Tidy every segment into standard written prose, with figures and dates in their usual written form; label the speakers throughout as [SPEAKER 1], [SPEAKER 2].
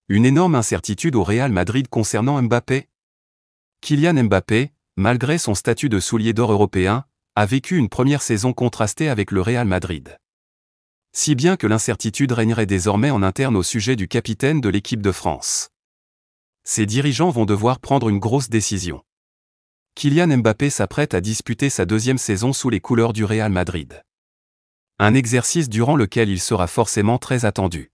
[SPEAKER 1] Une énorme incertitude au Real Madrid concernant Mbappé. Kylian Mbappé, malgré son statut de soulier d'or européen, a vécu une première saison contrastée avec le Real Madrid. Si bien que l'incertitude régnerait désormais en interne au sujet du capitaine de l'équipe de France. Ses dirigeants vont devoir prendre une grosse décision. Kylian Mbappé s'apprête à disputer sa deuxième saison sous les couleurs du Real Madrid. Un exercice durant lequel il sera forcément très attendu.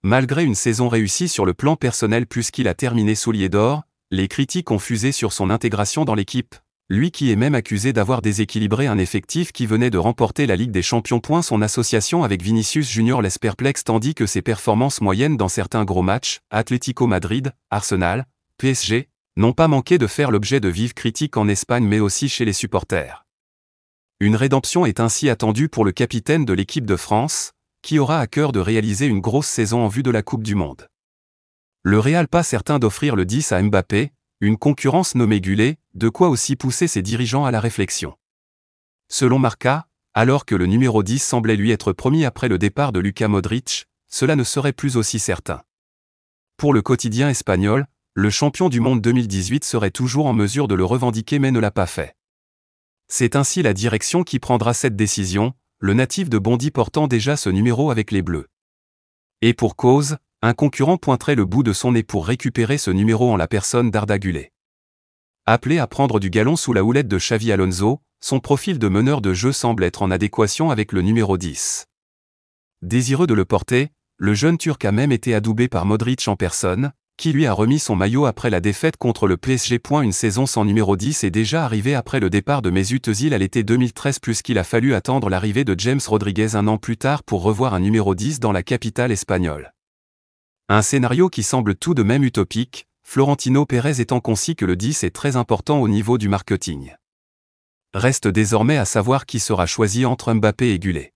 [SPEAKER 1] Malgré une saison réussie sur le plan personnel puisqu'il a terminé soulier d'or, les critiques ont fusé sur son intégration dans l'équipe, lui qui est même accusé d'avoir déséquilibré un effectif qui venait de remporter la Ligue des Champions. Son association avec Vinicius Junior laisse perplexe tandis que ses performances moyennes dans certains gros matchs, Atlético Madrid, Arsenal, PSG, n'ont pas manqué de faire l'objet de vives critiques en Espagne mais aussi chez les supporters. Une rédemption est ainsi attendue pour le capitaine de l'équipe de France, qui aura à cœur de réaliser une grosse saison en vue de la Coupe du Monde. Le Real pas certain d'offrir le 10 à Mbappé, une concurrence nommée Gullet, de quoi aussi pousser ses dirigeants à la réflexion. Selon Marca, alors que le numéro 10 semblait lui être promis après le départ de Luka Modric, cela ne serait plus aussi certain. Pour le quotidien espagnol, le champion du monde 2018 serait toujours en mesure de le revendiquer mais ne l'a pas fait. C'est ainsi la direction qui prendra cette décision, le natif de Bondy portant déjà ce numéro avec les Bleus. Et pour cause, un concurrent pointerait le bout de son nez pour récupérer ce numéro en la personne d'Arda Güler. Appelé à prendre du galon sous la houlette de Xavi Alonso, son profil de meneur de jeu semble être en adéquation avec le numéro 10. Désireux de le porter, le jeune Turc a même été adoubé par Modric en personne, qui lui a remis son maillot après la défaite contre le PSG. Une saison sans numéro 10 est déjà arrivée après le départ de Mesut Özil à l'été 2013 puisqu'il a fallu attendre l'arrivée de James Rodriguez un an plus tard pour revoir un numéro 10 dans la capitale espagnole. Un scénario qui semble tout de même utopique, Florentino Pérez étant concis que le 10 est très important au niveau du marketing. Reste désormais à savoir qui sera choisi entre Mbappé et Gullet.